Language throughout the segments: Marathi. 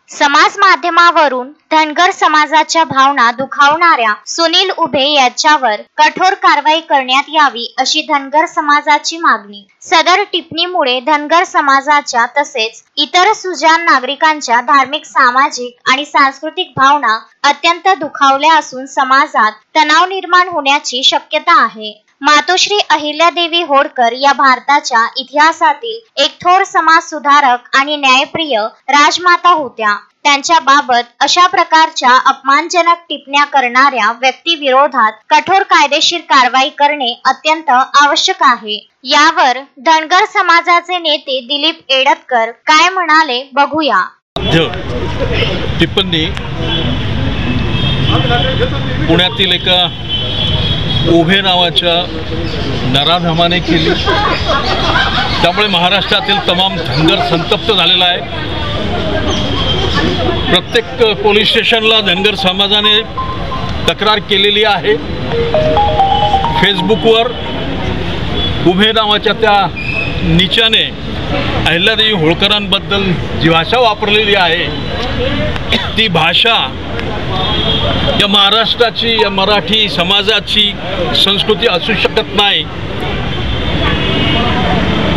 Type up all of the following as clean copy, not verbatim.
समाज माध्यमावरून धनगर समाजाच्या भावना दुखावणाऱ्या सुनील उभे याच्यावर कठोर कारवाई करण्यात यावी अशी धनगर समाजाची मागणी। सदर टिप्पणीमुळे धनगर समाजाच्या तसेच इतर सुजाण नागरिकांच्या धार्मिक, सामाजिक आणि सांस्कृतिक भावना अत्यंत दुखावल्या असून समाजात तणाव निर्माण होण्याची शक्यता आहे। मातोश्री अहिल्यादेवी होळकर या भारताच्या इतिहासातील एक थोर समाज सुधारक आणि न्यायप्रिय राजमाता होत्या। त्यांच्या बाबत अशा प्रकारच्या अपमानजनक टिप्पण्या करणाऱ्या व्यक्तीविरोधात कठोर कायदेशीर कारवाई करणे अत्यंत आवश्यक आहे। यावर धनगर समाजाचे नेते दिलीप एडतकर काय म्हणाले बघूया। टिप्पणी पुण्यातील एका उभे नावाच्या नराधमाने केली, त्यामुळे महाराष्ट्रातील तमाम धनगर संतप्त झालेला आहे। प्रत्येक पोलीस स्टेशनला धनगर समाजाने तक्रार केलेली आहे। फेसबुकवर उभे नावाच्या त्या नीचाने अहिल्यादेवी होळकरांबद्दल जी भाषा वापरलेली आहे ती भाषा या महाराष्ट्राची, या मराठी समाजाची संस्कृती असू शकत नाही।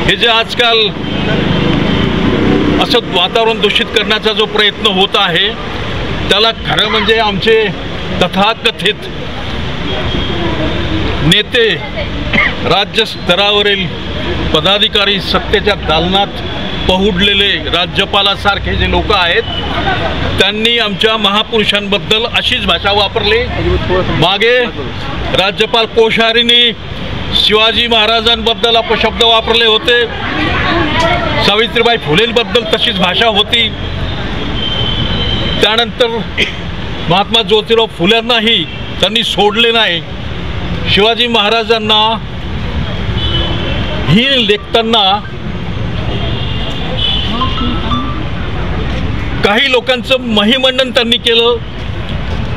हे जे आजकाल असं वातावरण दूषित करण्याचा जो प्रयत्न होत आहे त्याला खरं म्हणजे आमचे तथाकथित नेते, राज्य स्तरावरील पदाधिकारी, सत्तेच्या दालनात पहुडलेले राज्यपालासारखे जे लोक आहेत त्यांनी आमच्या महापुरुषांबद्दल अशीच भाषा वापरली। मागे राज्यपाल कोश्यारींनी शिवाजी महाराजांबद्दल अपशब्द वापरले होते, सावित्रीबाई फुलेंबद्दल तशीच भाषा होती। त्यानंतर महात्मा ज्योतिराव फुल्यांनाही त्यांनी सोडले नाही। शिवाजी महाराजांना ही लेखताना काही लोकांचं महिमंडन त्यांनी केलं।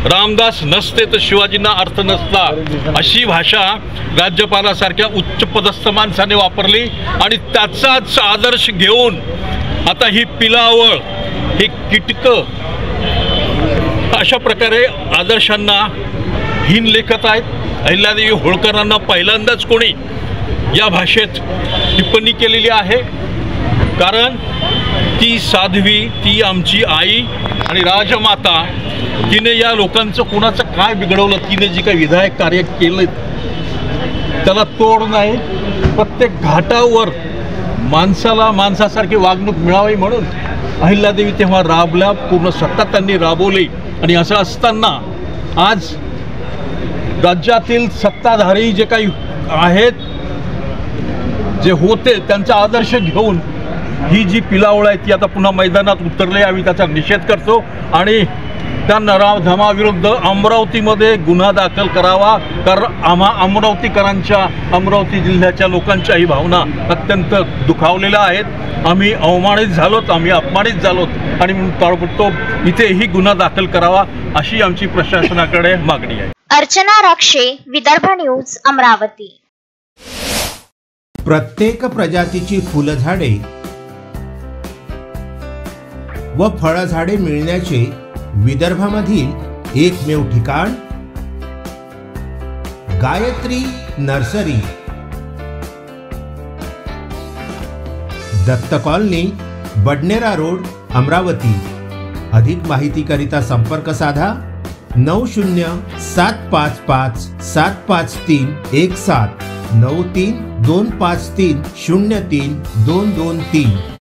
रामदास नसते तर शिवाजींना अर्थ नसता अशी भाषा राज्यपालासारख्या उच्चपदस्थ माणसाने वापरली आणि त्याचाच आदर्श घेऊन आता ही पिलावळ, ही कीटकं अशा प्रकारे आदर्शांना हीन लेखत आहेत। अहिल्यादेवी होळकरांना पहिल्यांदाच कोणी या भाषेत टिप्पणी केलेली आहे, कारण ती साध्वी, ती आमची आई आणि राजमाता, तिने या लोकांचं कोणाचं काय बिघडवलं, तिने जी काही विधायक कार्य केलं त्याला तोड नाही। प्रत्येक घाटावर माणसाला माणसासारखी वागणूक मिळावी म्हणून अहिल्यादेवी तेव्हा राबल्या, पूर्ण सत्ता त्यांनी राबवली। आणि असं असताना आज राज्यातील सत्ताधारी जे काही आहेत, जे होते, त्यांचा आदर्श घेऊन ही जी पिलावळ आहे ती आता पुन्हा मैदानात उतरली। आम्ही त्याचा निषेध करतो आणि त्या नराधमाविरुद्ध अमरावतीमध्ये गुन्हा दाखल करावा, कारण अमरावतीकरांच्या, अमरावती जिल्ह्याच्या लोकांच्याही भावना अत्यंत दुखावलेल्या आहेत। आम्ही अवमानित झालोत, आम्ही अपमानित झालोत आणि म्हणून ताबडतोब इथेही गुन्हा दाखल करावा अशी आमची प्रशासनाकडे मागणी आहे। अर्चना राक्षे, विदर्भ न्यूज, अमरावती। प्रत्येक प्रजातीची फुलझाडे व फळझाडे मिळण्याचे विदर्भामधील एकमेव ठिकाण Gayatri nursery, Datta colony, Badnera road, Amravati. अधिक माहितीकरिता संपर्क साधा 9075575317 9325303223।